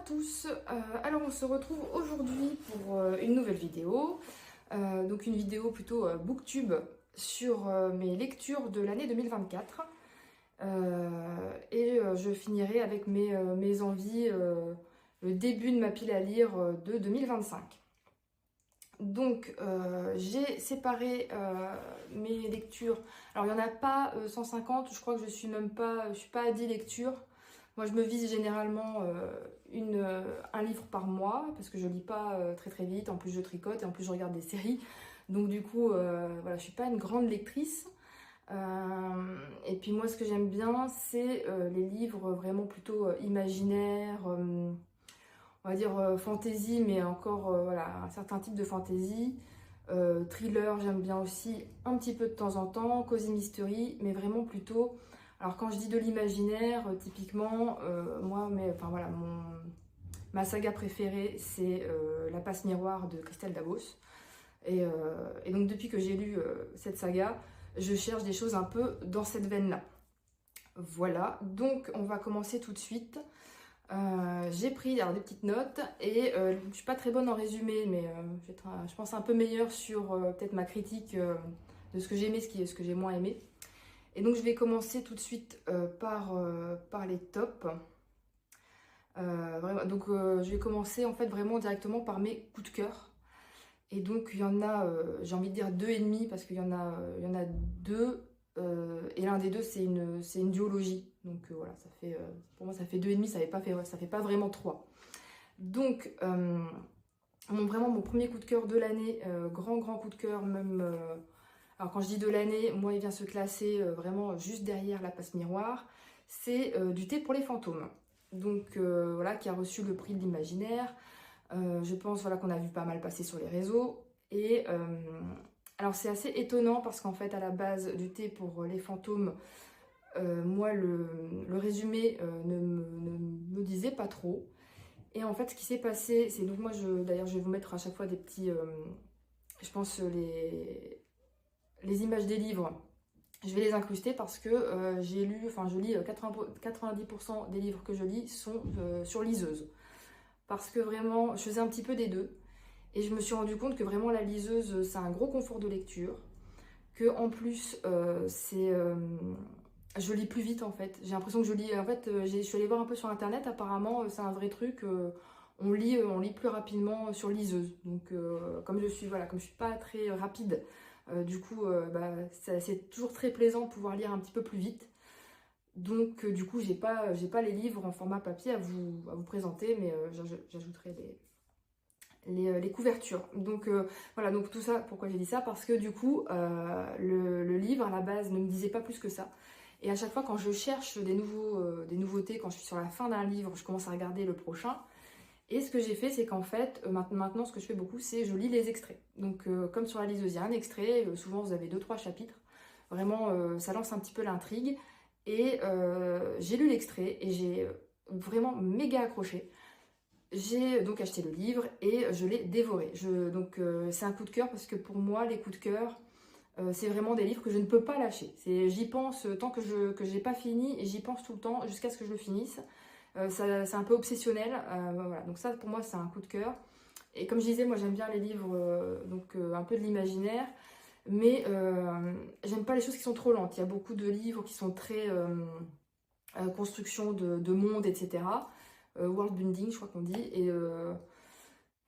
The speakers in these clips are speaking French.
tous, alors on se retrouve aujourd'hui pour une nouvelle vidéo, donc une vidéo plutôt booktube sur mes lectures de l'année 2024 je finirai avec mes envies, le début de ma pile à lire de 2025. Donc j'ai séparé mes lectures, alors il n'y en a pas 150, je crois que je suis pas à 10 lectures. Moi, je me vise généralement un livre par mois parce que je lis pas très vite. En plus, je tricote et en plus, je regarde des séries. Donc, du coup, voilà, je suis pas une grande lectrice. Et puis, moi, ce que j'aime bien, c'est les livres vraiment plutôt imaginaires, on va dire fantasy, mais encore voilà, un certain type de fantasy. Thriller, j'aime bien aussi un petit peu de temps en temps. Cozy mystery, mais vraiment plutôt. Alors quand je dis de l'imaginaire, typiquement, moi, enfin voilà, ma saga préférée, c'est La Passe Miroir de Christelle Dabos. Et donc depuis que j'ai lu cette saga, je cherche des choses un peu dans cette veine-là. Voilà, donc on va commencer tout de suite. J'ai pris alors, des petites notes et je ne suis pas très bonne en résumé, mais je vais être, je pense, un peu meilleure sur peut-être ma critique de ce que j'ai aimé, ce que j'ai moins aimé. Et donc je vais commencer tout de suite par les tops. Donc je vais commencer en fait vraiment directement par mes coups de cœur. Et donc il y en a, j'ai envie de dire 2,5 parce qu'il y en a deux. Et l'un des deux c'est une duologie. Donc voilà, ça fait, pour moi ça fait 2,5, ça fait pas vraiment 3. Donc vraiment mon premier coup de cœur de l'année, grand coup de cœur même. Alors quand je dis de l'année, moi il vient se classer vraiment juste derrière La Passe Miroir. C'est Du thé pour les fantômes. Donc voilà, qui a reçu le prix de l'imaginaire. Je pense voilà, qu'on a vu pas mal passer sur les réseaux. Et alors c'est assez étonnant parce qu'en fait à la base Du thé pour les fantômes, moi le résumé ne me disait pas trop. Et en fait ce qui s'est passé, c'est donc moi d'ailleurs je vais vous mettre à chaque fois des petits, je pense les images des livres, je vais les incruster parce que je lis 90% des livres que je lis sont sur liseuse. Parce que vraiment, je faisais un petit peu des deux. Et je me suis rendu compte que vraiment la liseuse, c'est un gros confort de lecture. Que en plus, je lis plus vite en fait. J'ai l'impression que je lis. En fait, je suis allée voir un peu sur internet, apparemment, c'est un vrai truc. On lit plus rapidement sur liseuse. Donc, comme je suis pas très rapide. Du coup, c'est toujours très plaisant de pouvoir lire un petit peu plus vite. Donc, du coup, j'ai pas les livres en format papier à vous présenter, mais j'ajouterai les couvertures. Donc, voilà, donc tout ça, pourquoi j'ai dit ça? Parce que du coup, le livre à la base ne me disait pas plus que ça. Et à chaque fois, quand je cherche des nouveautés, quand je suis sur la fin d'un livre, je commence à regarder le prochain. Et ce que j'ai fait, c'est qu'en fait, maintenant, ce que je fais beaucoup, c'est je lis les extraits. Donc, comme sur la liseuse, il y a un extrait, souvent vous avez 2-3 chapitres. Vraiment, ça lance un petit peu l'intrigue. Et j'ai lu l'extrait et j'ai vraiment méga accroché. J'ai donc acheté le livre et je l'ai dévoré. Donc, c'est un coup de cœur parce que pour moi, les coups de cœur, c'est vraiment des livres que je ne peux pas lâcher. J'y pense tant que je n'ai pas fini et j'y pense tout le temps jusqu'à ce que je le finisse. C'est un peu obsessionnel, voilà. Donc ça pour moi c'est un coup de cœur. Et comme je disais, moi j'aime bien les livres un peu de l'imaginaire, mais j'aime pas les choses qui sont trop lentes. Il y a beaucoup de livres qui sont très construction de monde, etc. World building, je crois qu'on dit.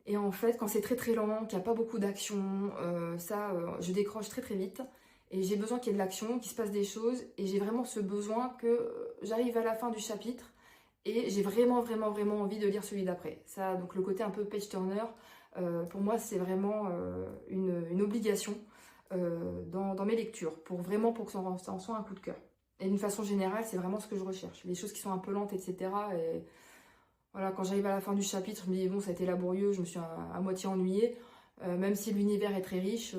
Et en fait, quand c'est très lent, qu'il n'y a pas beaucoup d'action, je décroche très vite. Et j'ai besoin qu'il y ait de l'action, qu'il se passe des choses. Et j'ai vraiment ce besoin que j'arrive à la fin du chapitre et j'ai vraiment envie de lire celui d'après. Ça, donc le côté un peu page turner, pour moi, c'est vraiment une obligation dans mes lectures, pour que ça en soit un coup de cœur. Et d'une façon générale, c'est vraiment ce que je recherche. Les choses qui sont un peu lentes, etc. Et voilà, quand j'arrive à la fin du chapitre, je me dis bon, ça a été laborieux, je me suis à moitié ennuyée. Même si l'univers est très riche,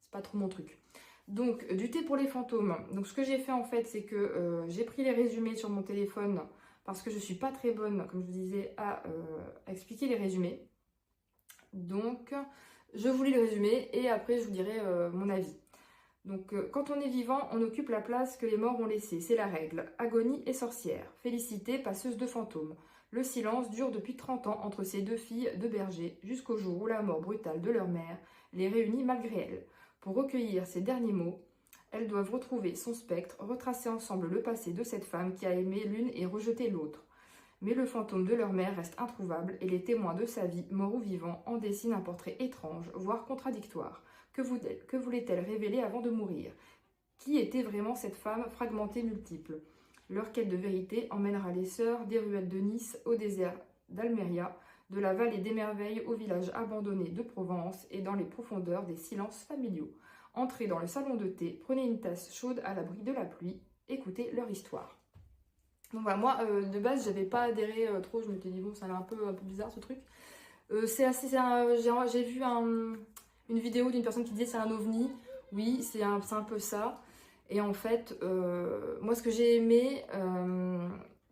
c'est pas trop mon truc. Donc, Du thé pour les fantômes. Donc, ce que j'ai fait en fait, c'est que j'ai pris les résumés sur mon téléphone parce que je suis pas très bonne, comme je vous disais, à expliquer les résumés. Donc, je vous lis le résumé et après, je vous dirai mon avis. Donc, quand on est vivant, on occupe la place que les morts ont laissée. C'est la règle. Agonie et sorcière. Félicité, passeuse de fantômes. Le silence dure depuis 30 ans entre ces deux filles de berger, jusqu'au jour où la mort brutale de leur mère les réunit malgré elles. Pour recueillir ces derniers mots, elles doivent retrouver son spectre, retracer ensemble le passé de cette femme qui a aimé l'une et rejeté l'autre. Mais le fantôme de leur mère reste introuvable et les témoins de sa vie, morts ou vivants, en dessinent un portrait étrange, voire contradictoire. Que voulait-elle révéler avant de mourir? Qui était vraiment cette femme fragmentée multiple? Leur quête de vérité emmènera les sœurs des ruelles de Nice au désert d'Almeria, de la vallée des merveilles au village abandonné de Provence et dans les profondeurs des silences familiaux. Entrez dans le salon de thé, prenez une tasse chaude à l'abri de la pluie, écoutez leur histoire. Donc voilà, moi de base j'avais pas adhéré trop, je m'étais dit bon ça a l'air un peu bizarre ce truc. J'ai vu une vidéo d'une personne qui disait c'est un ovni, oui c'est un peu ça. Et en fait, moi ce que j'ai aimé,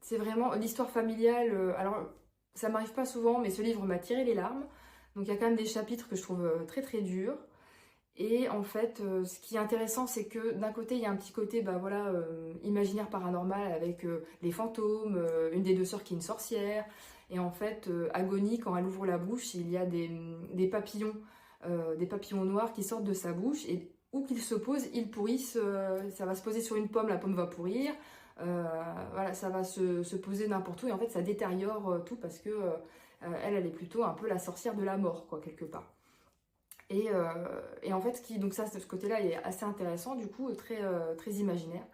c'est vraiment l'histoire familiale. Alors ça m'arrive pas souvent, mais ce livre m'a tiré les larmes. Donc il y a quand même des chapitres que je trouve très très durs. Et en fait, ce qui est intéressant, c'est que d'un côté, il y a un petit côté bah, voilà, imaginaire paranormal avec les fantômes, une des deux sœurs qui est une sorcière. Et en fait, Agonie, quand elle ouvre la bouche, il y a des papillons noirs qui sortent de sa bouche. Et où qu'ils se posent, ils pourrissent. Ça va se poser sur une pomme, la pomme va pourrir. Voilà, ça va se poser n'importe où. Et en fait, ça détériore tout parce que elle est plutôt un peu la sorcière de la mort, quoi, quelque part. Et en fait, donc ça, de ce côté-là, il est assez intéressant, du coup, très imaginaire.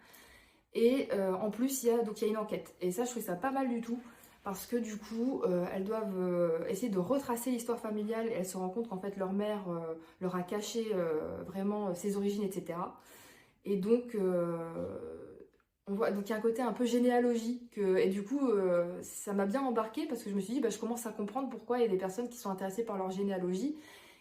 Et en plus, il y a une enquête. Et ça, je trouve ça pas mal du tout, parce que du coup, elles doivent essayer de retracer l'histoire familiale. Et elles se rendent compte qu'en fait, leur mère leur a caché vraiment ses origines, etc. Et donc, on voit, donc il y a un côté un peu généalogique. Et du coup, ça m'a bien embarqué, parce que je me suis dit, bah, je commence à comprendre pourquoi il y a des personnes qui sont intéressées par leur généalogie.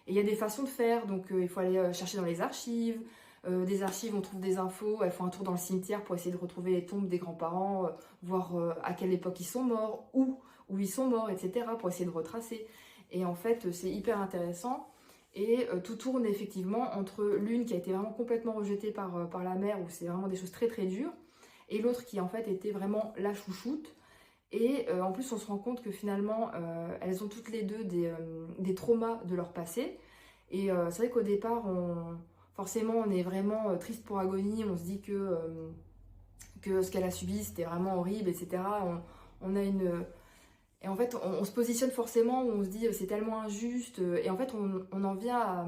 Et il y a des façons de faire, donc il faut aller chercher dans les archives. Des archives, on trouve des infos, elles font un tour dans le cimetière pour essayer de retrouver les tombes des grands-parents, voir à quelle époque ils sont morts, où ils sont morts, etc., pour essayer de retracer. Et en fait, c'est hyper intéressant. Et tout tourne effectivement entre l'une qui a été vraiment complètement rejetée par la mère, où c'est vraiment des choses très très dures, et l'autre qui en fait était vraiment la chouchoute. Et en plus, on se rend compte que finalement, elles ont toutes les deux des traumas de leur passé. Et c'est vrai qu'au départ, forcément, on est vraiment triste pour Agonie. On se dit que ce qu'elle a subi, c'était vraiment horrible, etc. On a une... Et en fait, on se positionne forcément où on se dit c'est tellement injuste. Et en fait, on en vient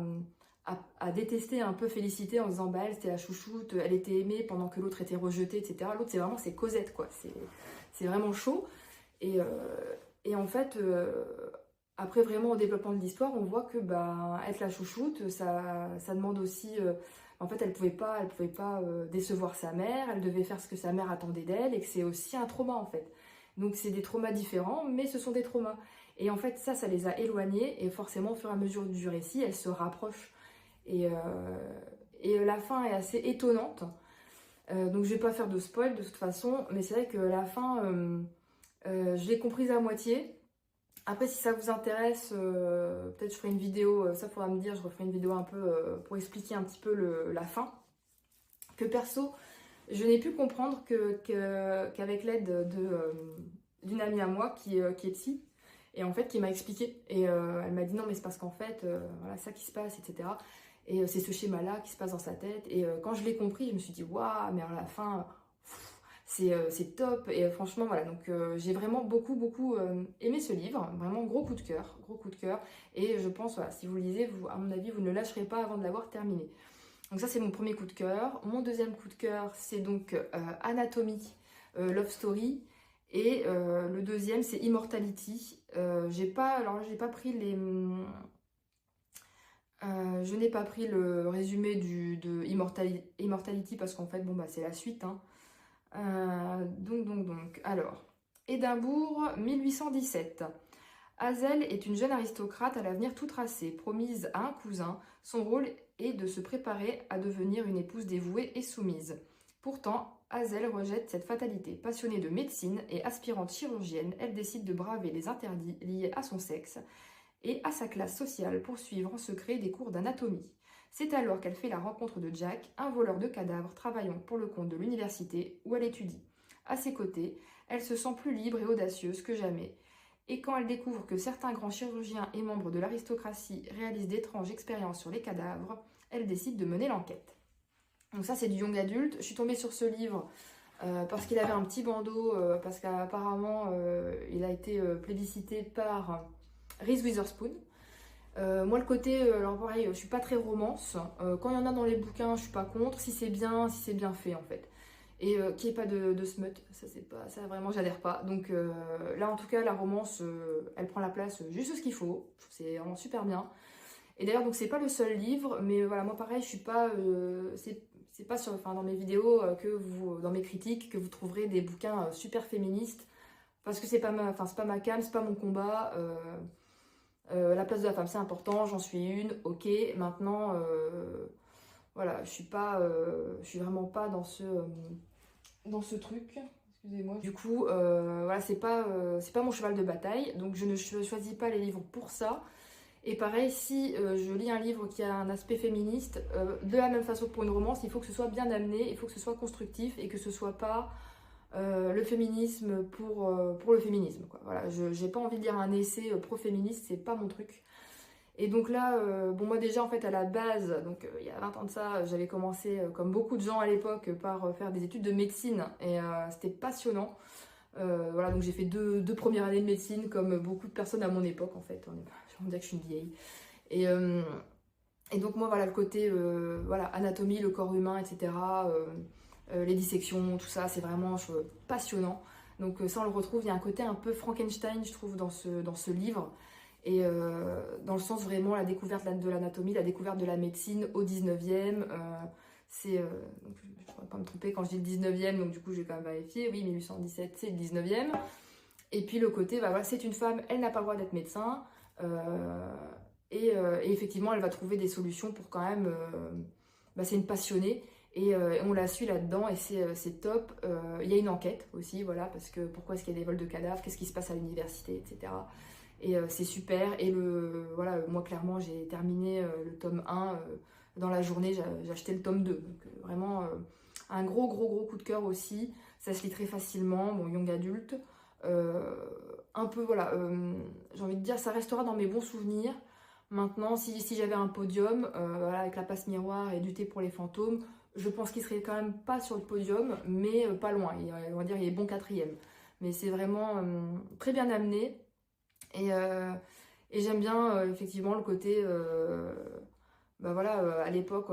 à détester un peu Félicité en se disant bah elle, c'était la chouchoute, elle était aimée pendant que l'autre était rejetée, etc. L'autre, c'est Cosette, quoi. C'est vraiment chaud. Et en fait, après vraiment au développement de l'histoire, on voit que bah, être la chouchoute, ça demande aussi... en fait, elle pouvait pas décevoir sa mère, elle devait faire ce que sa mère attendait d'elle, et que c'est aussi un trauma, en fait. Donc c'est des traumas différents, mais ce sont des traumas. Et en fait, ça les a éloignés, et forcément, au fur et à mesure du récit, elles se rapprochent. Et la fin est assez étonnante. Donc je vais pas faire de spoil de toute façon, mais c'est vrai que la fin... je l'ai comprise à moitié. Après, si ça vous intéresse, peut-être je ferai une vidéo, ça faudra me dire, je referai une vidéo un peu pour expliquer un petit peu la fin. Que perso, je n'ai pu comprendre qu'avec l'aide d'une amie à moi qui est psy, et en fait qui m'a expliqué. Et elle m'a dit non, mais c'est parce qu'en fait, voilà ça qui se passe, etc. Et c'est ce schéma-là qui se passe dans sa tête. Et quand je l'ai compris, je me suis dit waouh, mais à la fin... c'est top. Et franchement voilà, donc j'ai vraiment beaucoup aimé ce livre, vraiment gros coup de cœur, et je pense voilà, si vous le lisez, à mon avis vous ne le lâcherez pas avant de l'avoir terminé. Donc ça c'est mon premier coup de cœur. Mon deuxième coup de cœur c'est donc Anatomie Love Story, et le deuxième c'est Immortality. J'ai pas pris je n'ai pas pris le résumé de Immortality parce qu'en fait bon bah c'est la suite hein. Donc, alors, Édimbourg, 1817. Hazel est une jeune aristocrate à l'avenir tout tracé, promise à un cousin. Son rôle est de se préparer à devenir une épouse dévouée et soumise. Pourtant, Hazel rejette cette fatalité. Passionnée de médecine et aspirante chirurgienne, elle décide de braver les interdits liés à son sexe et à sa classe sociale pour suivre en secret des cours d'anatomie. C'est alors qu'elle fait la rencontre de Jack, un voleur de cadavres travaillant pour le compte de l'université où elle étudie. À ses côtés, elle se sent plus libre et audacieuse que jamais. Et quand elle découvre que certains grands chirurgiens et membres de l'aristocratie réalisent d'étranges expériences sur les cadavres, elle décide de mener l'enquête. Donc ça, c'est du young adulte. Je suis tombée sur ce livre parce qu'il avait un petit bandeau, parce qu'apparemment, il a été plébiscité par Reese Witherspoon. Moi, le côté, alors pareil, je suis pas très romance. Quand il y en a dans les bouquins, je suis pas contre, si c'est bien fait en fait. Et qu'il n'y ait pas de smut, ça c'est pas, ça vraiment j'adhère pas. Donc là en tout cas la romance, elle prend la place juste ce qu'il faut. Je trouve que c'est vraiment super bien. Et d'ailleurs donc c'est pas le seul livre, mais voilà moi pareil je suis pas, c'est pas sur, enfin dans mes vidéos que vous, dans mes critiques que vous trouverez des bouquins super féministes parce que c'est pas ma, enfin c'est pas ma cam, c'est pas mon combat. La place de la femme c'est important, j'en suis une, ok. Maintenant voilà, je suis vraiment pas dans ce truc. Excusez-moi. Du coup, voilà, c'est pas mon cheval de bataille, donc je ne choisis pas les livres pour ça. Et pareil, si je lis un livre qui a un aspect féministe, de la même façon que pour une romance, il faut que ce soit bien amené, il faut que ce soit constructif et que ce soit pas le féminisme pour le féminisme, quoi. Voilà, j'ai pas envie de lire un essai pro-féministe, c'est pas mon truc. Et donc là, bon moi déjà en fait à la base, donc il y a 20 ans de ça, j'avais commencé comme beaucoup de gens à l'époque par faire des études de médecine et c'était passionnant. Voilà, donc j'ai fait deux premières années de médecine comme beaucoup de personnes à mon époque en fait. Je vais dire que je suis une vieille. Et donc moi voilà le côté voilà, anatomie, le corps humain, etc. Les dissections, tout ça, c'est vraiment passionnant. Donc ça on le retrouve, il y a un côté un peu Frankenstein je trouve dans ce livre. Et dans le sens vraiment la découverte de l'anatomie, la découverte de la médecine au 19e. Je ne pourrais pas me tromper quand je dis le 19e, donc du coup je vais quand même vérifier. Oui, 1817, c'est le 19e. Et puis le côté, bah, voilà, c'est une femme, elle n'a pas le droit d'être médecin. Et effectivement, elle va trouver des solutions pour quand même... bah, c'est une passionnée. Et on la suit là-dedans et c'est top. Il y a une enquête aussi, voilà, parce que pourquoi est-ce qu'il y a des vols de cadavres, qu'est-ce qui se passe à l'université, etc. Et c'est super. Et voilà, moi clairement j'ai terminé le tome 1 dans la journée, j'ai acheté le tome 2. Donc vraiment un gros coup de cœur aussi. Ça se lit très facilement, bon young adulte. Un peu voilà, j'ai envie de dire ça restera dans mes bons souvenirs. Maintenant si j'avais un podium voilà, avec la passe miroir et du thé pour les fantômes, je pense qu'il serait quand même pas sur le podium, mais pas loin. On va dire il est bon quatrième. Mais c'est vraiment très bien amené. Et j'aime bien effectivement le côté, bah voilà, à l'époque,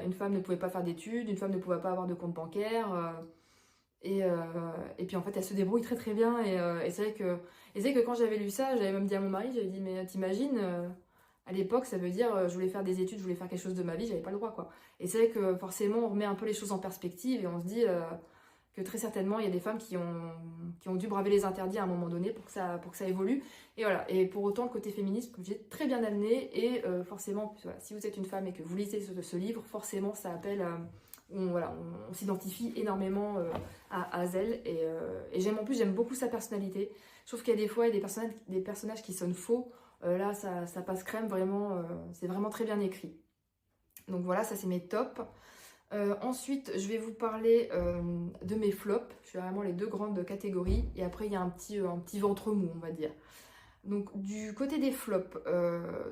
une femme ne pouvait pas faire d'études, une femme ne pouvait pas avoir de compte bancaire, et puis en fait elle se débrouille très très bien, et c'est vrai que quand j'avais lu ça, j'avais même dit à mon mari, j'avais dit mais t'imagines, à l'époque ça veut dire je voulais faire des études, je voulais faire quelque chose de ma vie, j'avais pas le droit quoi. Et c'est vrai que forcément on remet un peu les choses en perspective et on se dit que très certainement il y a des femmes qui ont dû braver les interdits à un moment donné pour que ça évolue. Et voilà, et pour autant le côté féministe, comme j'ai très bien amené, et forcément, voilà, si vous êtes une femme et que vous lisez ce livre, forcément ça appelle, on s'identifie énormément à Zell, et j'aime beaucoup sa personnalité. Je trouve qu'il y a des fois des personnages qui sonnent faux, là ça passe crème, vraiment, c'est vraiment très bien écrit. Donc voilà, ça c'est mes tops. Ensuite, je vais vous parler de mes flops. Je fais vraiment les deux grandes catégories. Et après, il y a un petit ventre mou, on va dire. Donc, du côté des flops,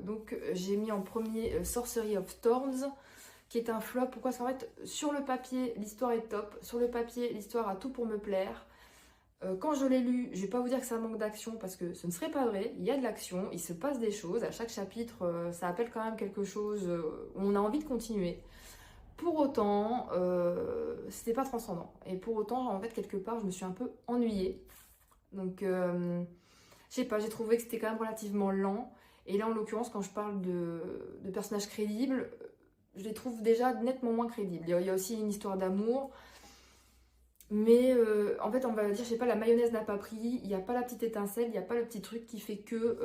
donc j'ai mis en premier Sorcery of Thorns, qui est un flop. Pourquoi? Parce qu'en fait, sur le papier, l'histoire est top. Sur le papier, l'histoire a tout pour me plaire. Quand je l'ai lu, je vais pas vous dire que ça manque d'action, parce que ce ne serait pas vrai. Il y a de l'action, il se passe des choses. À chaque chapitre, ça appelle quand même quelque chose où on a envie de continuer. Pour autant, c'était pas transcendant. Et pour autant, en fait, quelque part, je me suis un peu ennuyée. Donc, je sais pas, j'ai trouvé que c'était quand même relativement lent. Et là, en l'occurrence, quand je parle de personnages crédibles, je les trouve déjà nettement moins crédibles. Il y a aussi une histoire d'amour. Mais en fait, on va dire, je sais pas, la mayonnaise n'a pas pris. Il n'y a pas la petite étincelle, il n'y a pas le petit truc qui fait que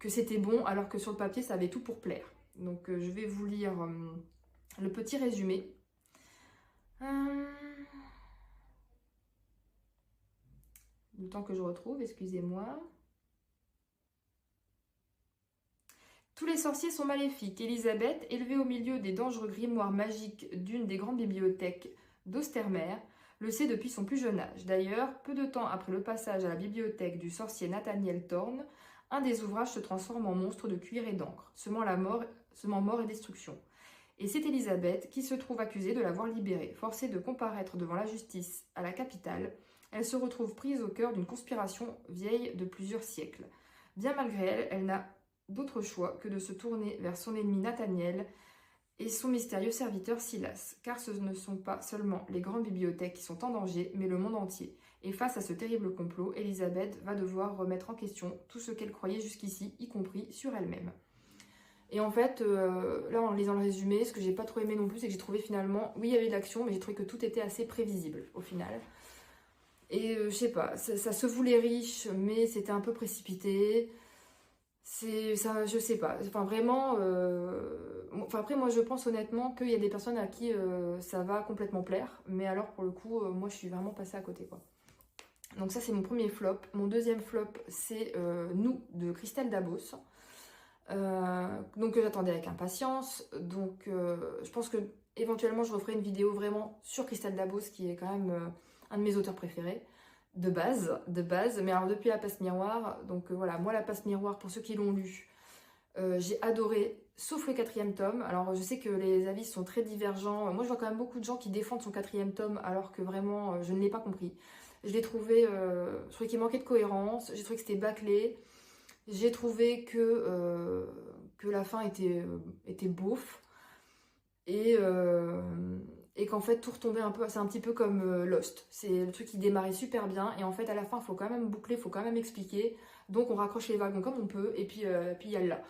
c'était bon, alors que sur le papier, ça avait tout pour plaire. Donc, je vais vous lire... le petit résumé. Le temps que je retrouve, excusez-moi. Tous les sorciers sont maléfiques. Elisabeth, élevée au milieu des dangereux grimoires magiques d'une des grandes bibliothèques d'Ostermer, le sait depuis son plus jeune âge. D'ailleurs, peu de temps après le passage à la bibliothèque du sorcier Nathaniel Thorne, un des ouvrages se transforme en monstre de cuir et d'encre, semant mort et destruction. Et c'est Élisabeth qui se trouve accusée de l'avoir libérée. Forcée de comparaître devant la justice à la capitale, elle se retrouve prise au cœur d'une conspiration vieille de plusieurs siècles. Bien malgré elle, elle n'a d'autre choix que de se tourner vers son ennemi Nathaniel et son mystérieux serviteur Silas, car ce ne sont pas seulement les grandes bibliothèques qui sont en danger, mais le monde entier. Et face à ce terrible complot, Élisabeth va devoir remettre en question tout ce qu'elle croyait jusqu'ici, y compris sur elle-même. Et en fait, là en lisant le résumé, ce que j'ai pas trop aimé non plus, c'est que j'ai trouvé finalement, oui il y avait de l'action, mais j'ai trouvé que tout était assez prévisible au final. Et je sais pas, ça se voulait riche, mais c'était un peu précipité. C'est ça, je sais pas. Enfin vraiment, enfin après moi je pense honnêtement qu'il y a des personnes à qui ça va complètement plaire, mais alors pour le coup, moi je suis vraiment passée à côté quoi. Donc ça c'est mon premier flop. Mon deuxième flop c'est Nous de Christelle Dabos. Donc j'attendais avec impatience. Donc je pense que éventuellement je referai une vidéo vraiment sur Christelle Dabos qui est quand même un de mes auteurs préférés de base, mais alors depuis La Passe Miroir, donc voilà, moi La Passe Miroir, pour ceux qui l'ont lu, j'ai adoré, sauf le 4e tome. Alors je sais que les avis sont très divergents, moi je vois quand même beaucoup de gens qui défendent son 4e tome, alors que vraiment je ne l'ai pas compris. Je l'ai trouvé, je trouvais qu'il manquait de cohérence, j'ai trouvé que c'était bâclé, j'ai trouvé que la fin était beauf, et qu'en fait tout retombait un peu, c'est un petit peu comme Lost, c'est le truc qui démarrait super bien et en fait à la fin il faut quand même boucler, il faut quand même expliquer, donc on raccroche les wagons comme on peut et puis il y a là.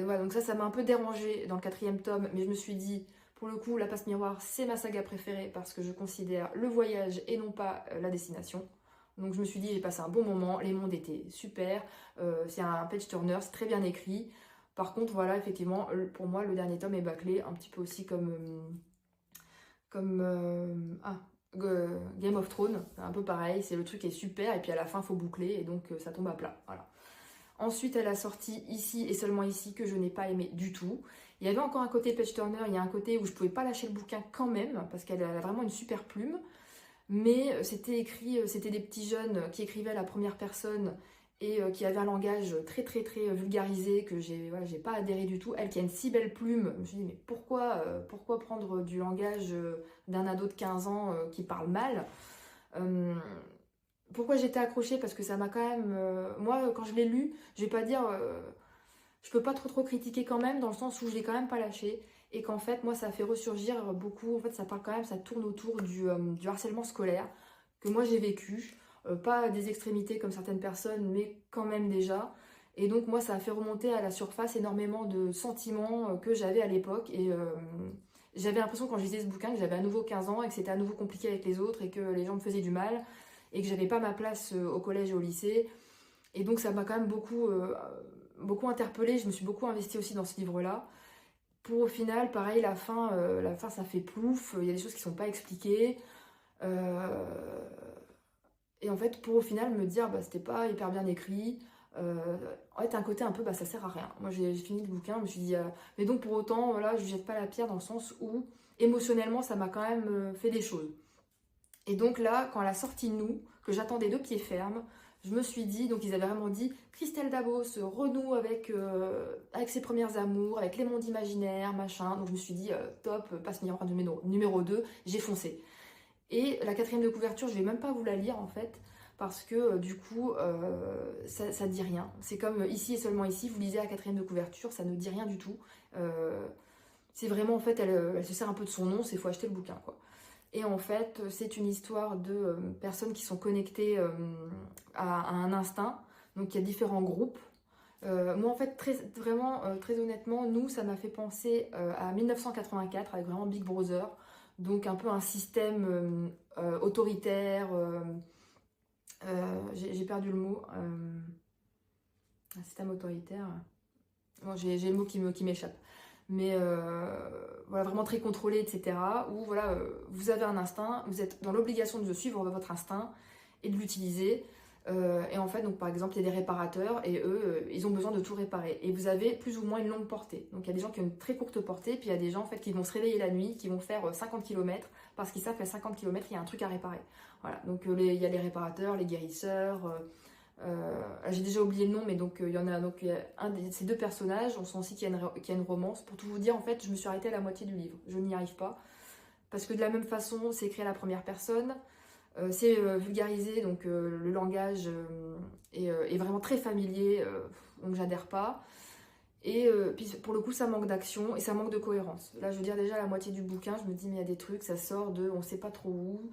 Voilà, donc ça m'a un peu dérangé dans le 4e tome, mais je me suis dit pour le coup La Passe Miroir c'est ma saga préférée parce que je considère le voyage et non pas la destination. Donc je me suis dit j'ai passé un bon moment, les mondes étaient super, c'est un page turner, c'est très bien écrit. Par contre voilà effectivement pour moi le dernier tome est bâclé, un petit peu aussi Game of Thrones, un peu pareil, c'est le truc est super et puis à la fin faut boucler et donc ça tombe à plat, voilà. Ensuite elle a sorti Ici et seulement ici que je n'ai pas aimé du tout. Il y avait encore un côté page turner, il y a un côté où je pouvais pas lâcher le bouquin quand même parce qu'elle a vraiment une super plume, mais c'était écrit, c'était des petits jeunes qui écrivaient à la première personne et qui avaient un langage très très très vulgarisé que j'ai pas adhéré du tout. Elle qui a une si belle plume, je me suis dit mais pourquoi prendre du langage d'un ado de 15 ans qui parle mal. Pourquoi j'étais accrochée? Parce que ça m'a quand même... moi quand je l'ai lu, je vais pas dire... je peux pas trop critiquer quand même, dans le sens où je l'ai quand même pas lâché. Et qu'en fait, moi, ça a fait ressurgir beaucoup. En fait, ça parle quand même, ça tourne autour du harcèlement scolaire que moi j'ai vécu. Pas des extrémités comme certaines personnes, mais quand même déjà. Et donc, moi, ça a fait remonter à la surface énormément de sentiments que j'avais à l'époque. Et j'avais l'impression, quand je lisais ce bouquin, que j'avais à nouveau 15 ans et que c'était à nouveau compliqué avec les autres et que les gens me faisaient du mal et que j'avais pas ma place au collège et au lycée. Et donc, ça m'a quand même beaucoup interpellée. Je me suis beaucoup investie aussi dans ce livre-là. Pour au final, pareil, la fin ça fait plouf, il y a des choses qui sont pas expliquées. Et en fait, pour au final me dire, bah, c'était pas hyper bien écrit. En fait, un côté un peu, bah, ça sert à rien. Moi, j'ai fini le bouquin, je me suis dit, mais donc pour autant, voilà, je jette pas la pierre dans le sens où, émotionnellement, ça m'a quand même fait des choses. Et donc là, quand elle a sorti Nous, que j'attendais de pied ferme, je me suis dit, donc ils avaient vraiment dit, Christelle Dabos renoue avec ses premières amours, avec les mondes imaginaires, machin. Donc je me suis dit, top, Passe Miroir numéro 2, j'ai foncé. Et la 4e de couverture, je vais même pas vous la lire en fait, parce que du coup, ça dit rien. C'est comme Ici et seulement ici, vous lisez la 4e de couverture, ça ne dit rien du tout. C'est vraiment, en fait, elle se sert un peu de son nom, c'est faut acheter le bouquin, quoi. Et en fait, c'est une histoire de personnes qui sont connectées à un instinct. Donc, il y a différents groupes. Moi, en fait, très honnêtement, Nous, ça m'a fait penser à 1984, avec vraiment Big Brother. Donc, un peu un système autoritaire. J'ai perdu le mot. Un système autoritaire. Bon, j'ai le mot qui m'échappe. Mais voilà, vraiment très contrôlé, etc. Où voilà, vous avez un instinct, vous êtes dans l'obligation de suivre votre instinct et de l'utiliser. Et en fait, donc par exemple, il y a des réparateurs et eux, ils ont besoin de tout réparer. Et vous avez plus ou moins une longue portée. Donc il y a des gens qui ont une très courte portée, puis il y a des gens en fait qui vont se réveiller la nuit, qui vont faire 50 km parce qu'ils savent qu'à 50 km, il y a un truc à réparer. Voilà, donc il y a les réparateurs, les guérisseurs. J'ai déjà oublié le nom, mais donc il y en a donc il y a ces deux personnages. On sent aussi qu'il y a une romance. Pour tout vous dire, en fait, je me suis arrêtée à la moitié du livre. Je n'y arrive pas. Parce que de la même façon, c'est écrit à la première personne. C'est vulgarisé, donc le langage est vraiment très familier, donc j'adhère pas. Et puis pour le coup, ça manque d'action et ça manque de cohérence. Là, je veux dire, déjà à la moitié du bouquin, je me dis, mais il y a des trucs, ça sort de on sait pas trop où.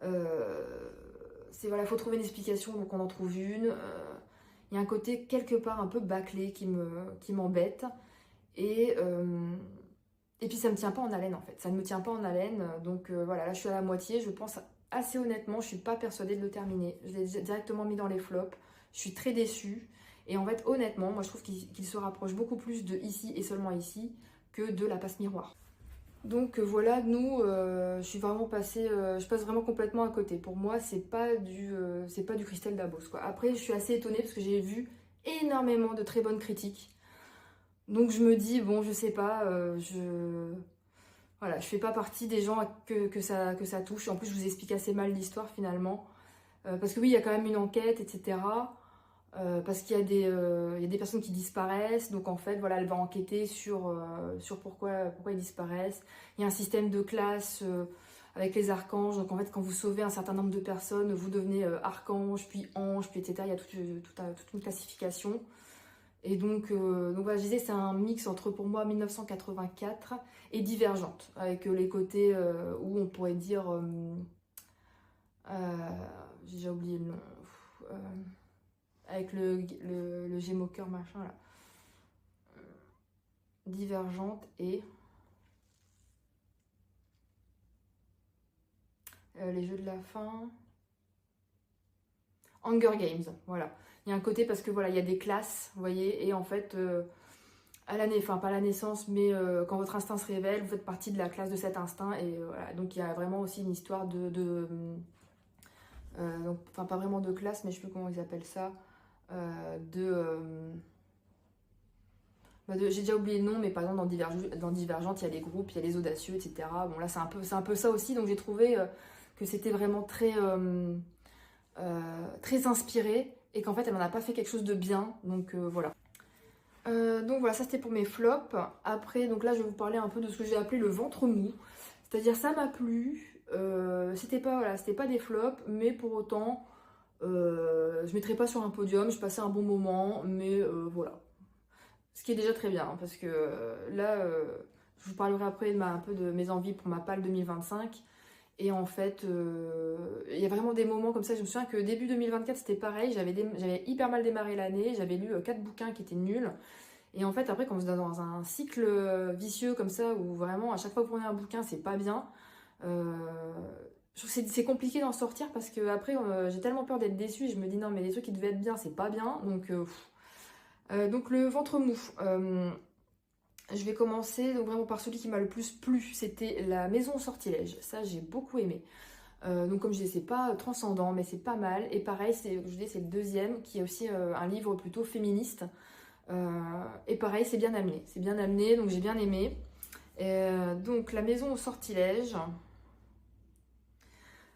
Voilà, il faut trouver une explication, donc on en trouve une. Il y a un côté quelque part un peu bâclé qui m'embête. Et puis ça me tient pas en haleine en fait. Ça ne me tient pas en haleine. Donc voilà, là je suis à la moitié. Je pense assez honnêtement, je suis pas persuadée de le terminer. Je l'ai directement mis dans les flops. Je suis très déçue. Et en fait, honnêtement, moi je trouve qu'il se rapproche beaucoup plus de Ici et seulement ici que de La Passe Miroir. Donc voilà, nous, je suis vraiment passée, je passe vraiment complètement à côté. Pour moi, c'est pas du Christelle Dabos, quoi. Après, je suis assez étonnée parce que j'ai vu énormément de très bonnes critiques. Donc je me dis, bon, je sais pas, voilà, je fais pas partie des gens que ça touche. En plus, je vous explique assez mal l'histoire finalement. Parce que oui, il y a quand même une enquête, etc. Parce qu'il y a des personnes qui disparaissent. Donc en fait, voilà, elle va enquêter sur pourquoi ils disparaissent. Il y a un système de classe avec les archanges. Donc en fait, quand vous sauvez un certain nombre de personnes, vous devenez archange, puis ange, puis etc. Il y a toute une classification. Et donc voilà, je disais, c'est un mix entre, pour moi, 1984 et Divergente, avec les côtés où on pourrait dire, j'ai déjà oublié le nom, avec le Gémeaux-cœur machin là, Divergente et les jeux de la fin, Hunger Games, voilà. Il y a un côté parce que voilà, il y a des classes, vous voyez, et en fait, à enfin pas à la naissance, mais quand votre instinct se révèle, vous faites partie de la classe de cet instinct, et voilà. Donc il y a vraiment aussi une histoire donc, enfin pas vraiment de classe, mais je sais plus comment ils appellent ça, j'ai déjà oublié le nom, mais par exemple dans Divergente, il y a les groupes, il y a les audacieux, etc. Bon là c'est un peu ça aussi, donc j'ai trouvé que c'était vraiment très inspiré et qu'en fait elle n'en a pas fait quelque chose de bien, donc voilà. Donc voilà, ça c'était pour mes flops. Après, donc là je vais vous parler un peu de ce que j'ai appelé le ventre mou, c'est-à-dire ça m'a plu, c'était pas des flops, mais pour autant je mettrais pas sur un podium, je passais un bon moment, mais voilà. Ce qui est déjà très bien, hein, parce que là, je vous parlerai après un peu de mes envies pour ma PAL 2025. Et en fait, il y a vraiment des moments comme ça. Je me souviens que début 2024, c'était pareil. J'avais hyper mal démarré l'année. J'avais lu 4 bouquins qui étaient nuls. Et en fait, après, quand vous êtes dans un cycle vicieux comme ça, où vraiment, à chaque fois que vous prenez un bouquin, c'est pas bien, je trouve que c'est compliqué d'en sortir parce que après, j'ai tellement peur d'être déçue. Et je me dis, non, mais les trucs qui devaient être bien, c'est pas bien. Donc le ventre mou. Je vais commencer donc vraiment par celui qui m'a le plus plu, c'était La Maison au sortilège. Ça, j'ai beaucoup aimé. Donc comme je disais, c'est pas transcendant, mais c'est pas mal. Et pareil, c'est le deuxième, qui est aussi un livre plutôt féministe. Et pareil, c'est bien amené. C'est bien amené, donc j'ai bien aimé. Donc La Maison au sortilège.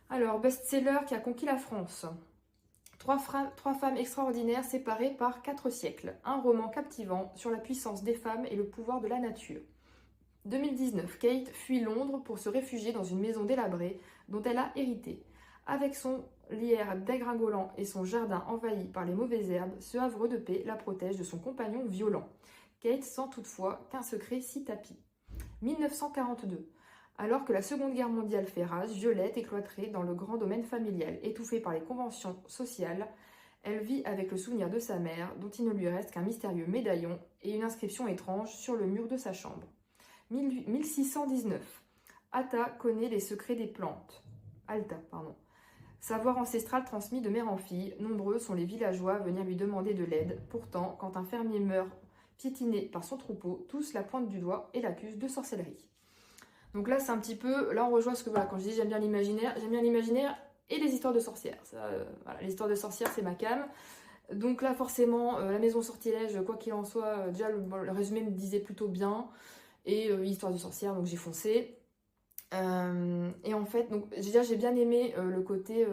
Alors, best-seller qui a conquis la France. Trois femmes extraordinaires séparées par 4 siècles. Un roman captivant sur la puissance des femmes et le pouvoir de la nature. 2019, Kate fuit Londres pour se réfugier dans une maison délabrée dont elle a hérité. Avec son lierre dégringolant et son jardin envahi par les mauvaises herbes, ce havre de paix la protège de son compagnon violent. Kate sent toutefois qu'un secret s'y tapit. 1942. Alors que la Seconde Guerre mondiale fait rage, Violette est cloîtrée dans le grand domaine familial. Étouffée par les conventions sociales, elle vit avec le souvenir de sa mère, dont il ne lui reste qu'un mystérieux médaillon et une inscription étrange sur le mur de sa chambre. 1619. Alta connaît les secrets des plantes. Savoir ancestral transmis de mère en fille, nombreux sont les villageois à venir lui demander de l'aide. Pourtant, quand un fermier meurt piétiné par son troupeau, tous la pointent du doigt et l'accusent de sorcellerie. Donc là, c'est un petit peu... Là, on rejoint ce que... Voilà, quand je dis j'aime bien l'imaginaire et les histoires de sorcières. Ça, voilà, les histoires de sorcières, c'est ma came. Donc là, forcément, la maison sortilège, quoi qu'il en soit, déjà le résumé me disait plutôt bien. Et histoire de sorcière, donc j'ai foncé. Et en fait, donc déjà j'ai bien aimé le côté,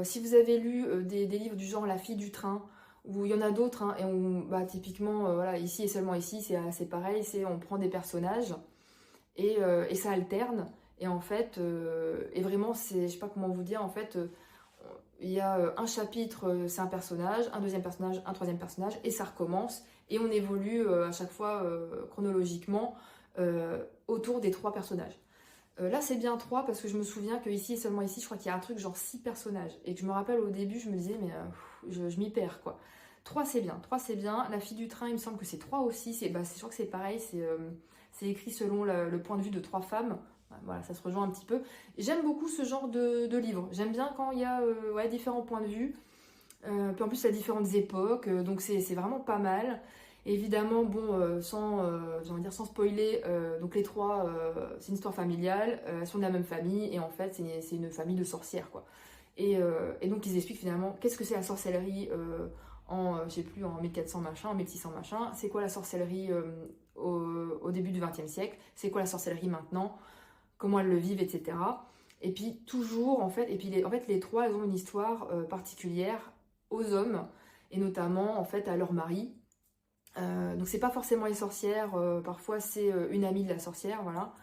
si vous avez lu des livres du genre La fille du train, où il y en a d'autres, hein, et bah, typiquement, voilà, ici et seulement ici, c'est pareil, on prend des personnages et ça alterne. Et en fait, et vraiment, je sais pas comment vous dire, en fait, il y a un chapitre, c'est un personnage, un deuxième personnage, un troisième personnage, et ça recommence. Et on évolue à chaque fois chronologiquement autour des 3 personnages. Là, c'est bien 3 parce que je me souviens que ici et seulement ici, je crois qu'il y a un truc genre 6 personnages. Et que je me rappelle au début, je me disais, mais je m'y perds quoi. 3 c'est bien, 3 c'est bien. La fille du train, il me semble que c'est 3 aussi. Je crois que c'est pareil, c'est écrit selon le point de vue de 3 femmes. Voilà, ça se rejoint un petit peu. J'aime beaucoup ce genre de livre. J'aime bien quand il y a ouais, différents points de vue. Puis en plus, il y a différentes époques. Donc c'est vraiment pas mal. Évidemment, bon, sans spoiler, donc les 3, c'est une histoire familiale, elles sont de la même famille, et en fait, c'est une famille de sorcières, quoi. Et donc, ils expliquent finalement qu'est-ce que c'est la sorcellerie je sais plus, en 1400 machin, en 1600 machin, c'est quoi la sorcellerie au début du XXe siècle, c'est quoi la sorcellerie maintenant, comment elles le vivent, etc. Et puis, toujours, en fait, les 3, elles ont une histoire particulière aux hommes, et notamment, en fait, à leur mari. Donc c'est pas forcément les sorcières, parfois c'est une amie de la sorcière, voilà.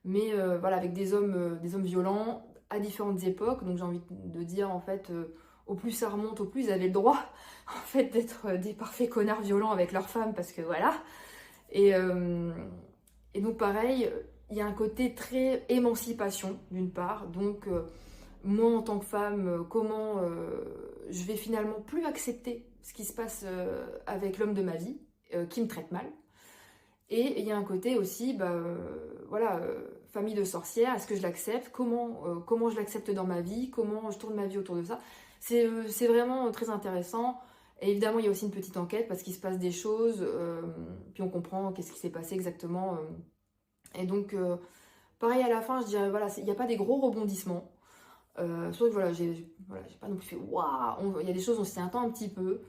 Mais voilà, avec des hommes violents à différentes époques. Donc j'ai envie de dire en fait, au plus ça remonte, au plus ils avaient le droit en fait d'être des parfaits connards violents avec leurs femmes, parce que voilà. Et, euh, et donc pareil, il y a un côté très émancipation d'une part. Donc moi en tant que femme, comment je vais finalement plus accepter ce qui se passe avec l'homme de ma vie, qui me traite mal. Et il y a un côté aussi, bah, voilà, famille de sorcières, est-ce que je l'accepte, comment je l'accepte dans ma vie, comment je tourne ma vie autour de ça. C'est vraiment très intéressant. Et évidemment, il y a aussi une petite enquête parce qu'il se passe des choses, puis on comprend qu'est-ce qui s'est passé exactement. Et donc, pareil à la fin, je dirais, voilà, il n'y a pas des gros rebondissements. Sauf que voilà, j'ai pas non plus fait waouh, il y a des choses, on s'y attend un petit peu.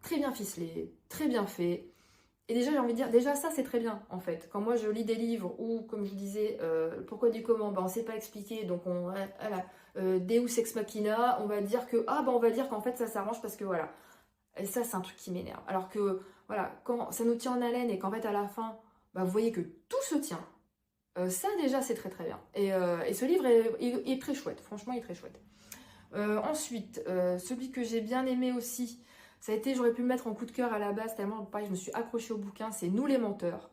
Très bien ficelé, très bien fait. Et déjà, j'ai envie de dire, déjà ça c'est très bien en fait. Quand moi je lis des livres où, comme je vous disais, pourquoi du comment, ben, on ne sait pas expliquer, donc voilà, Deus ex machina, on va dire que, on va dire qu'en fait ça s'arrange parce que voilà. Et ça c'est un truc qui m'énerve. Alors que, voilà, quand ça nous tient en haleine et qu'en fait à la fin, bah, vous voyez que tout se tient, ça déjà c'est très très bien. Et ce livre est très chouette, franchement il est très chouette. Ensuite, celui que j'ai bien aimé aussi, ça a été, j'aurais pu le mettre en coup de cœur à la base, tellement pareil, je me suis accrochée au bouquin, c'est Nous les menteurs.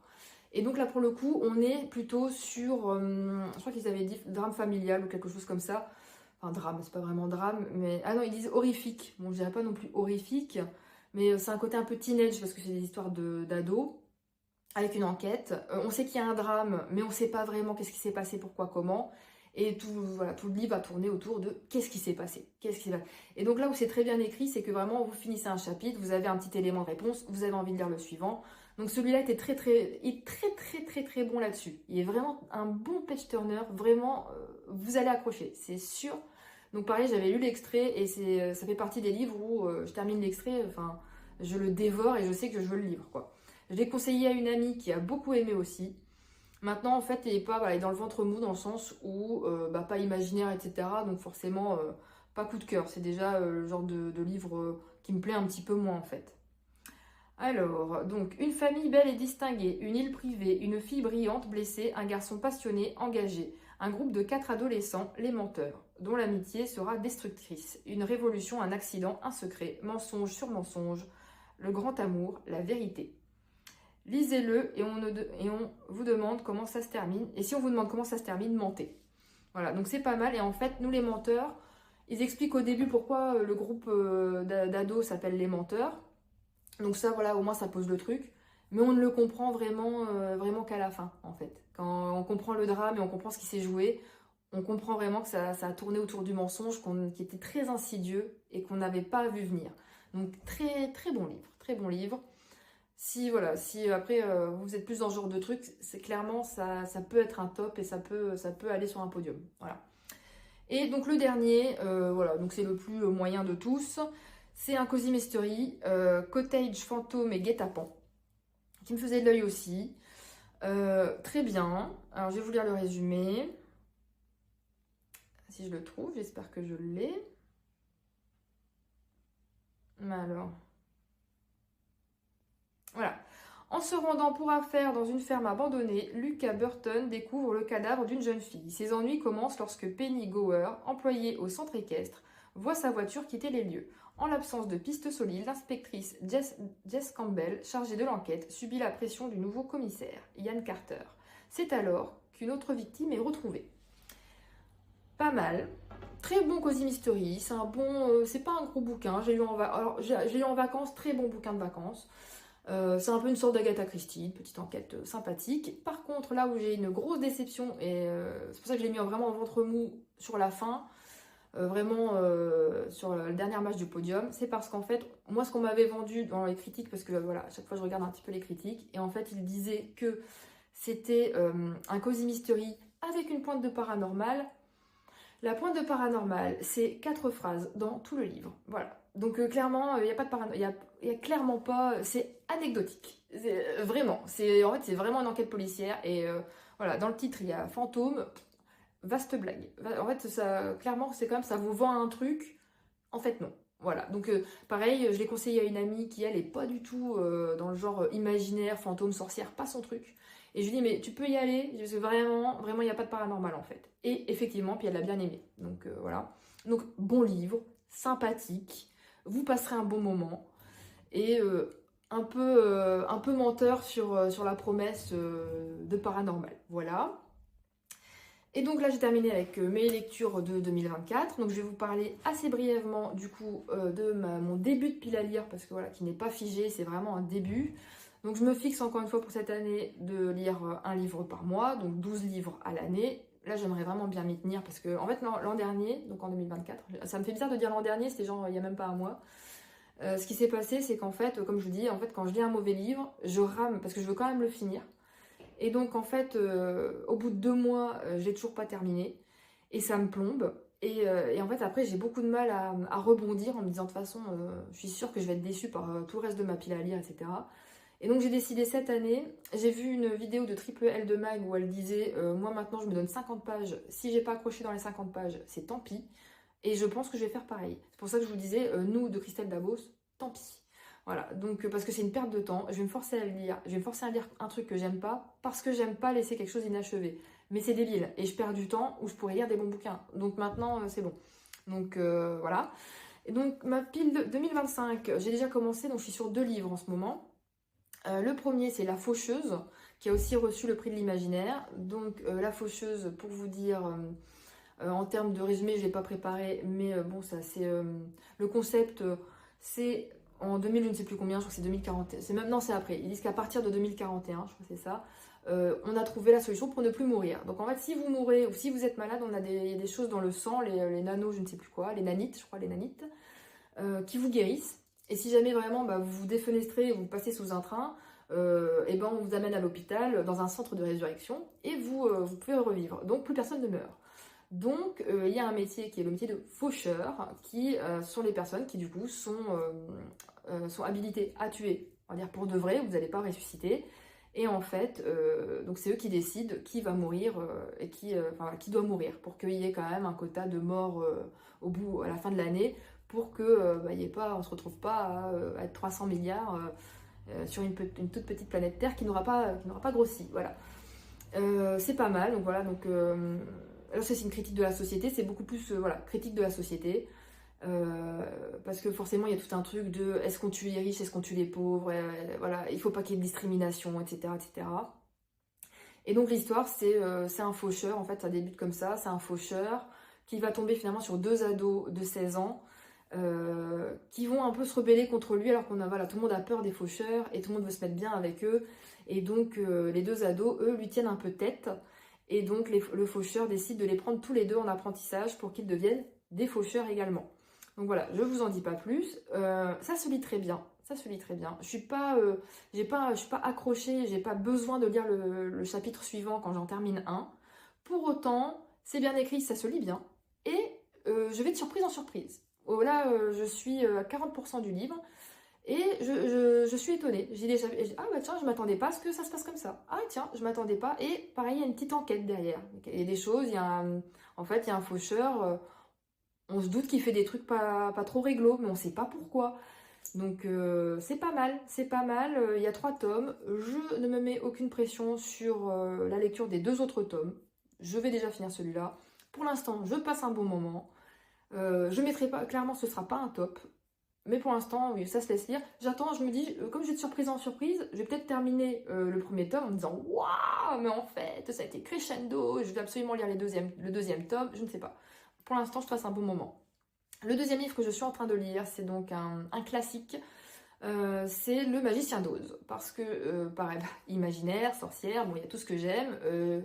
Et donc là, pour le coup, on est plutôt sur, je crois qu'ils avaient dit drame familial ou quelque chose comme ça. Enfin, drame, c'est pas vraiment drame, mais... Ah non, ils disent horrifique. Bon, je dirais pas non plus horrifique, mais c'est un côté un peu teenage, parce que c'est des histoires d'ados, avec une enquête. On sait qu'il y a un drame, mais on sait pas vraiment qu'est-ce qui s'est passé, pourquoi, comment. Et tout, voilà, tout le livre va tourner autour de qu'est-ce qui s'est passé, Et donc là où c'est très bien écrit, c'est que vraiment vous finissez un chapitre, vous avez un petit élément de réponse, vous avez envie de lire le suivant. Donc celui-là était il est très bon là-dessus. Il est vraiment un bon page turner, vraiment, vous allez accrocher, c'est sûr. Donc pareil, j'avais lu l'extrait et ça fait partie des livres où je termine l'extrait, enfin, je le dévore et je sais que je veux le livre, quoi. Je l'ai conseillé à une amie qui a beaucoup aimé aussi. Maintenant, en fait, il est dans le ventre mou dans le sens où, pas imaginaire, etc. Donc forcément, pas coup de cœur. C'est déjà le genre de livre qui me plaît un petit peu moins, en fait. Alors, donc, une famille belle et distinguée, une île privée, une fille brillante blessée, un garçon passionné, engagé, un groupe de 4 adolescents, les menteurs, dont l'amitié sera destructrice, une révolution, un accident, un secret, mensonge sur mensonge, le grand amour, la vérité. Lisez-le et on vous demande comment ça se termine. Et si on vous demande comment ça se termine, mentez. Voilà, donc c'est pas mal. Et en fait, nous les menteurs, ils expliquent au début pourquoi le groupe d'ados s'appelle les menteurs. Donc ça, voilà, au moins ça pose le truc. Mais on ne le comprend vraiment qu'à la fin, en fait. Quand on comprend le drame et on comprend ce qui s'est joué, on comprend vraiment que ça a tourné autour du mensonge qui était très insidieux et qu'on n'avait pas vu venir. Donc très bon livre, très bon livre. Si après vous êtes plus dans ce genre de truc, c'est clairement ça peut être un top et ça peut aller sur un podium. Voilà. Et donc le dernier, voilà, donc c'est le plus moyen de tous, c'est un Cozy Mystery, Cottage, Fantôme et Guet-apens, qui me faisait de l'œil aussi. Très bien. Alors je vais vous lire le résumé. Si je le trouve, j'espère que je l'ai. Alors. Voilà. En se rendant pour affaires dans une ferme abandonnée, Lucas Burton découvre le cadavre d'une jeune fille. Ses ennuis commencent lorsque Penny Gower, employée au centre équestre, voit sa voiture quitter les lieux. En l'absence de pistes solides, l'inspectrice Jess Campbell, chargée de l'enquête, subit la pression du nouveau commissaire, Ian Carter. C'est alors qu'une autre victime est retrouvée. Pas mal. Très bon Cozy Mystery. C'est un bon... c'est pas un gros bouquin. J'ai lu en vacances, très bon bouquin de vacances. C'est un peu une sorte d'Agatha Christie, une petite enquête sympathique. Par contre, là où j'ai une grosse déception, et c'est pour ça que je l'ai mis vraiment en ventre mou sur la fin, vraiment sur le dernier match du podium, c'est parce qu'en fait, moi ce qu'on m'avait vendu dans les critiques, parce que voilà, à chaque fois je regarde un petit peu les critiques, et en fait ils disaient que c'était un Cozy Mystery avec une pointe de paranormal. La pointe de paranormal, c'est 4 phrases dans tout le livre. Voilà. Donc clairement, il n'y a pas de paranormal. Il y a clairement pas. C'est anecdotique. Vraiment. En fait, c'est vraiment une enquête policière. Et voilà, dans le titre, il y a fantôme. Vaste blague. En fait, ça, clairement, c'est comme ça vous vend un truc. En fait, non. Voilà. Donc pareil, je l'ai conseillé à une amie qui, elle, est pas du tout dans le genre imaginaire, fantôme, sorcière, pas son truc. Et je lui dis, mais tu peux y aller, parce que vraiment, il n'y a pas de paranormal en fait. Et effectivement, puis elle l'a bien aimé. Donc voilà. Donc bon livre, sympathique, vous passerez un bon moment. Et un peu menteur sur la promesse de paranormal. Voilà. Et donc là, j'ai terminé avec mes lectures de 2024. Donc je vais vous parler assez brièvement du coup de mon début de pile à lire, parce que voilà, qui n'est pas figé, c'est vraiment un début. Donc je me fixe encore une fois pour cette année de lire un livre par mois, donc 12 livres à l'année. Là, j'aimerais vraiment bien m'y tenir, parce que en fait, l'an dernier, donc en 2024, ça me fait bizarre de dire l'an dernier, c'était genre il n'y a même pas un mois. Ce qui s'est passé, c'est qu'en fait, comme je vous dis, en fait, quand je lis un mauvais livre, je rame, parce que je veux quand même le finir. Et donc, en fait, au bout de 2 mois, j'ai toujours pas terminé. Et ça me plombe. Et en fait, après, j'ai beaucoup de mal à rebondir en me disant, de toute façon, je suis sûre que je vais être déçue par tout le reste de ma pile à lire, etc. Et donc, j'ai décidé cette année, j'ai vu une vidéo de Triple L de Mag où elle disait, moi maintenant, je me donne 50 pages. Si j'ai pas accroché dans les 50 pages, c'est tant pis. Et je pense que je vais faire pareil. C'est pour ça que je vous disais, nous, de Christelle Dabos, tant pis. Voilà, donc parce que c'est une perte de temps, je vais me forcer à le lire, je vais me forcer à lire un truc que j'aime pas, parce que j'aime pas laisser quelque chose inachevé. Mais c'est débile, et je perds du temps où je pourrais lire des bons bouquins. Donc maintenant, c'est bon. Donc voilà. Et donc ma pile de 2025, j'ai déjà commencé, donc je suis sur 2 livres en ce moment. Le premier, c'est La Faucheuse, qui a aussi reçu le prix de l'imaginaire. Donc La Faucheuse, pour vous dire... en termes de résumé, je ne l'ai pas préparé, mais bon, ça c'est le concept, c'est en 2000, je ne sais plus combien, je crois que c'est 2040. C'est même, non, c'est après. Ils disent qu'à partir de 2041, je crois que c'est ça, on a trouvé la solution pour ne plus mourir. Donc en fait, si vous mourrez ou si vous êtes malade, il y a des choses dans le sang, les nanos, je ne sais plus quoi, les nanites, je crois, les nanites, qui vous guérissent. Et si jamais vraiment vous vous défenestrez, vous passez sous un train, et ben on vous amène à l'hôpital, dans un centre de résurrection, et vous pouvez revivre. Donc plus personne ne meurt. Donc, il y a un métier qui est le métier de faucheur, qui sont les personnes qui, du coup, sont habilitées à tuer, on va dire pour de vrai, vous n'allez pas ressusciter. Et en fait, donc c'est eux qui décident qui va mourir et qui doit mourir, pour qu'il y ait quand même un quota de morts à la fin de l'année, pour que y ait pas, on se retrouve pas à être 300 milliards sur une toute petite planète Terre qui n'aura pas grossi. Voilà. C'est pas mal, donc voilà, donc... alors ça c'est une critique de la société, c'est beaucoup plus critique de la société, parce que forcément il y a tout un truc de est-ce qu'on tue les riches, est-ce qu'on tue les pauvres, voilà, il faut pas qu'il y ait de discrimination, etc. etc. Et donc l'histoire c'est un faucheur, en fait ça débute comme ça, c'est un faucheur qui va tomber finalement sur 2 ados de 16 ans qui vont un peu se rebeller contre lui, alors tout le monde a peur des faucheurs et tout le monde veut se mettre bien avec eux, et donc les 2 ados, eux, lui tiennent un peu tête. Et donc le faucheur décide de les prendre tous les 2 en apprentissage pour qu'ils deviennent des faucheurs également. Donc voilà, je vous en dis pas plus. Ça se lit très bien. Ça se lit très bien. Je suis pas accrochée, j'ai pas besoin de lire le chapitre suivant quand j'en termine un. Pour autant, c'est bien écrit, ça se lit bien. et je vais de surprise en surprise. Oh là, je suis à 40% du livre, et je suis étonnée. Ah bah tiens, je m'attendais pas à ce que ça se passe comme ça. Ah tiens, je m'attendais pas. Et pareil, il y a une petite enquête derrière. Il y a des choses, en fait, il y a un faucheur, on se doute qu'il fait des trucs pas trop réglo, mais on sait pas pourquoi. Donc c'est pas mal, c'est pas mal. Il y a 3 tomes. Je ne me mets aucune pression sur la lecture des 2 autres tomes. Je vais déjà finir celui-là. Pour l'instant, je passe un bon moment. Je mettrai pas, clairement, ce sera pas un top. Mais pour l'instant, oui, ça se laisse lire. J'attends, je me dis, comme je vais de surprise en surprise, je vais peut-être terminer le premier tome en me disant waouh, mais en fait, ça a été crescendo, je vais absolument lire le deuxième tome, je ne sais pas. Pour l'instant, je passe un bon moment. Le deuxième livre que je suis en train de lire, c'est donc un classique. C'est Le Magicien d'Oz. Parce que, pareil, imaginaire, sorcière, bon, il y a tout ce que j'aime.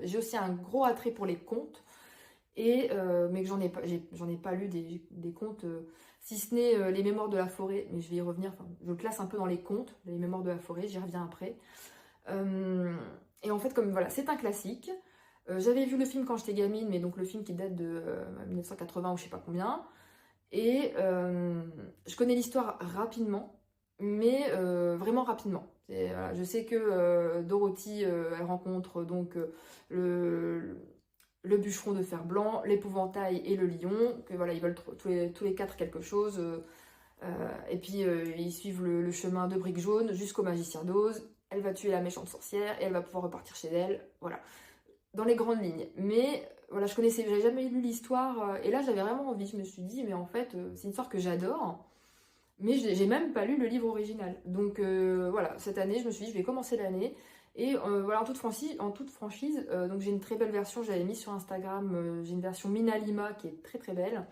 J'ai aussi un gros attrait pour les contes. Mais que j'en ai pas lu des contes, si ce n'est Les Mémoires de la Forêt, mais je vais y revenir, enfin, je le classe un peu dans les contes, Les Mémoires de la Forêt, j'y reviens après. Et en fait, comme voilà, c'est un classique. J'avais vu le film quand j'étais gamine, mais donc le film qui date de 1980 ou je sais pas combien. Et je connais l'histoire rapidement, mais vraiment rapidement. Voilà, je sais que Dorothy, elle rencontre donc le bûcheron de fer blanc, l'épouvantail et le lion, que voilà, ils veulent tous les 4 quelque chose. Et puis ils suivent le chemin de Brique Jaune jusqu'au magicien d'Oz. Elle va tuer la méchante sorcière et elle va pouvoir repartir chez elle. Voilà, dans les grandes lignes. Mais voilà, j'avais jamais lu l'histoire, et là j'avais vraiment envie. Je me suis dit, mais en fait, c'est une histoire que j'adore, mais j'ai même pas lu le livre original. Donc voilà, cette année, je me suis dit, je vais commencer l'année. Et voilà, en toute franchise, donc j'ai une très belle version, j'avais mis sur Instagram, j'ai une version Minalima qui est très très belle.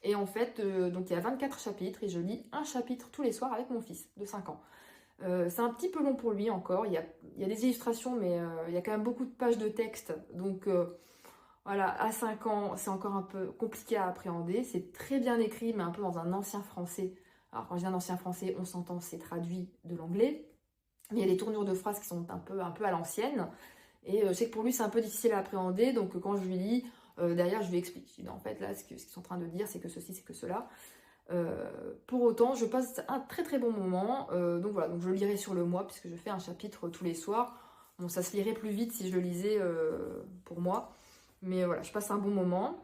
Et en fait, donc il y a 24 chapitres et je lis un chapitre tous les soirs avec mon fils de 5 ans. C'est un petit peu long pour lui encore, il y a des illustrations, mais il y a quand même beaucoup de pages de texte. Donc voilà, à 5 ans, c'est encore un peu compliqué à appréhender. C'est très bien écrit, mais un peu dans un ancien français. Alors quand je dis un ancien français, on s'entend, c'est traduit de l'anglais. Mais il y a des tournures de phrases qui sont un peu à l'ancienne. Et je sais que pour lui, c'est un peu difficile à appréhender. Donc quand je lui lis, derrière, je lui explique. Je dis, en fait, là, ce qu'ils sont en train de dire, c'est que ceci, c'est que cela. Pour autant, je passe un très très bon moment. Donc voilà, donc je lirai sur le mois, puisque je fais un chapitre tous les soirs. Bon, ça se lirait plus vite si je le lisais pour moi. Mais voilà, je passe un bon moment.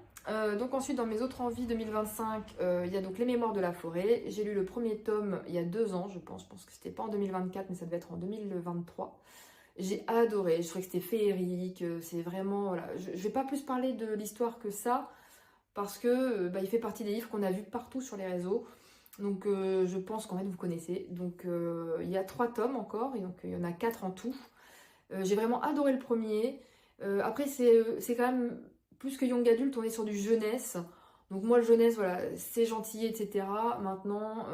Donc ensuite, dans mes autres envies 2025, il y a donc Les Mémoires de la Forêt. J'ai lu le premier tome il y a 2 ans, je pense. Je pense que c'était pas en 2024, mais ça devait être en 2023. J'ai adoré, je trouvais que c'était féerique, c'est vraiment... Voilà. Je vais pas plus parler de l'histoire que ça, parce que il fait partie des livres qu'on a vus partout sur les réseaux. Donc je pense qu'en fait vous connaissez. Donc il y a 3 tomes encore, et donc il y en a 4 en tout. J'ai vraiment adoré le premier. Après c'est quand même plus que young adulte, on est sur du jeunesse. Donc moi le jeunesse, voilà, c'est gentil, etc. Maintenant,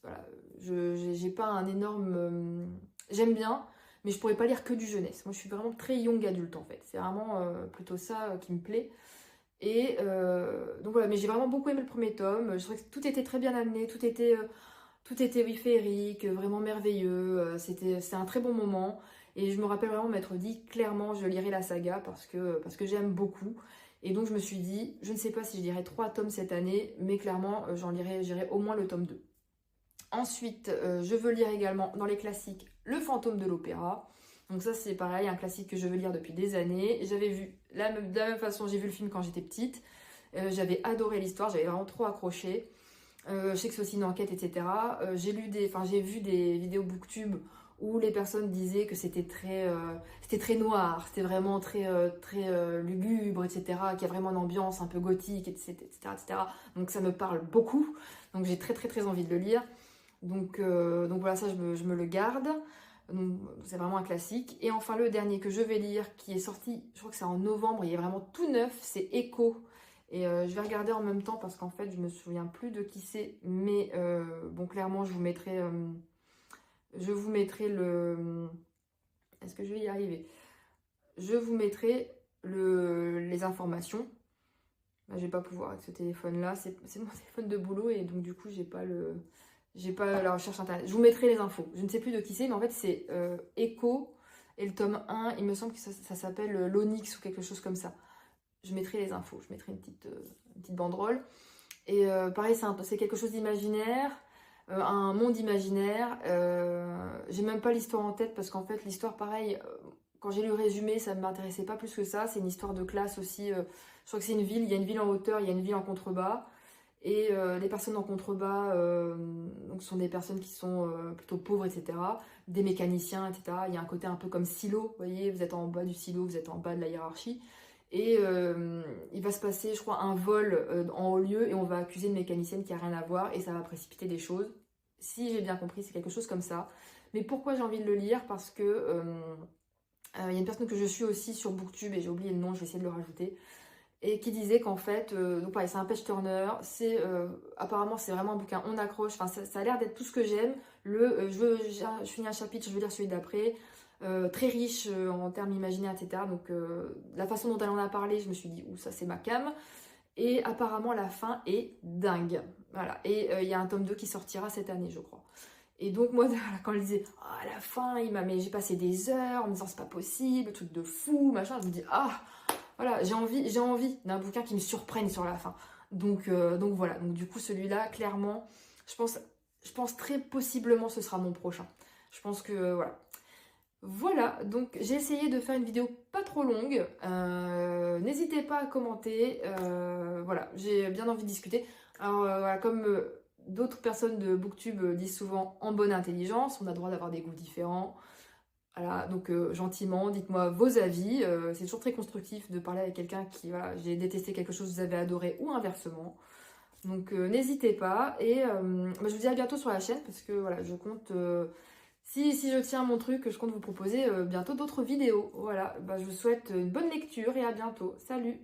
voilà, j'ai pas un énorme... j'aime bien, mais je pourrais pas lire que du jeunesse. Moi je suis vraiment très young adulte en fait. C'est vraiment plutôt ça qui me plaît. Et donc voilà, mais j'ai vraiment beaucoup aimé le premier tome. Je trouvais que tout était très bien amené, tout était oui, féerique, vraiment merveilleux. C'était un très bon moment. Et je me rappelle vraiment m'être dit, clairement, je lirai la saga parce que j'aime beaucoup. Et donc je me suis dit, je ne sais pas si je lirai 3 tomes cette année, mais clairement, j'irai au moins le tome 2. Ensuite, je veux lire également dans les classiques Le Fantôme de l'Opéra. Donc ça c'est pareil, un classique que je veux lire depuis des années. J'avais vu, de la même façon, j'ai vu le film quand j'étais petite. J'avais adoré l'histoire, j'avais vraiment trop accroché. Je sais que c'est aussi une enquête, etc. J'ai vu des vidéos booktube où les personnes disaient que c'était très noir, c'était vraiment très lugubre, etc. Qu'il y a vraiment une ambiance un peu gothique, etc., etc. Donc ça me parle beaucoup. Donc j'ai très très très envie de le lire. Donc voilà, ça je me le garde. C'est vraiment un classique. Et enfin le dernier que je vais lire, qui est sorti, je crois que c'est en novembre, il est vraiment tout neuf, c'est Echo. Et je vais regarder en même temps parce qu'en fait je me souviens plus de qui c'est. Mais bon, clairement je vous mettrai le... Est-ce que je vais y arriver? Je vous mettrai les informations. Là, je vais pas pouvoir avec ce téléphone là, c'est mon téléphone de boulot et donc du coup j'ai pas la recherche internet. Je vous mettrai les infos. Je ne sais plus de qui c'est, mais en fait c'est Echo et le tome 1, il me semble que ça s'appelle l'Onyx ou quelque chose comme ça. je mettrai les infos, je mettrai une petite banderole. Et pareil, c'est quelque chose d'imaginaire, un monde imaginaire. J'ai même pas l'histoire en tête parce qu'en fait, l'histoire, pareil, quand j'ai lu le résumé, ça ne m'intéressait pas plus que ça. C'est une histoire de classe aussi. Je crois que c'est une ville, il y a une ville en hauteur, il y a une ville en contrebas. Et les personnes en contrebas donc sont des personnes qui sont plutôt pauvres, etc. Des mécaniciens, etc. Il y a un côté un peu comme silo, vous voyez, vous êtes en bas du silo, vous êtes en bas de la hiérarchie. Et il va se passer, je crois, un vol en haut lieu et on va accuser une mécanicienne qui n'a rien à voir et ça va précipiter des choses. Si j'ai bien compris, c'est quelque chose comme ça. Mais pourquoi j'ai envie de le lire? Parce que il y a une personne que je suis aussi sur Booktube et j'ai oublié le nom, je vais essayer de le rajouter. Et qui disait qu'en fait, donc pareil, c'est un page-turner, apparemment c'est vraiment un bouquin, on accroche, enfin ça a l'air d'être tout ce que j'aime, je finis un chapitre, je veux lire celui d'après, très riche en termes imaginaires, etc. Donc la façon dont elle en a parlé, je me suis dit, ouh, ça c'est ma came, et apparemment la fin est dingue, voilà, et il y a un tome 2 qui sortira cette année, je crois. Et donc moi, quand elle disait, ah, à la fin, mais j'ai passé des heures en me disant, c'est pas possible, truc de fou, machin, je me dis, ah, voilà, j'ai envie d'un bouquin qui me surprenne sur la fin. Donc voilà, donc du coup celui-là, clairement, je pense très possiblement ce sera mon prochain. Je pense que voilà. Voilà, donc j'ai essayé de faire une vidéo pas trop longue. N'hésitez pas à commenter. Voilà, j'ai bien envie de discuter. Alors voilà, comme d'autres personnes de Booktube disent souvent en bonne intelligence, on a le droit d'avoir des goûts différents. Voilà, donc gentiment, dites-moi vos avis. C'est toujours très constructif de parler avec quelqu'un qui, voilà, j'ai détesté quelque chose, vous avez adoré ou inversement. Donc n'hésitez pas. Et je vous dis à bientôt sur la chaîne parce que voilà, je compte, si je tiens mon truc, je compte vous proposer bientôt d'autres vidéos. Voilà, je vous souhaite une bonne lecture et à bientôt. Salut!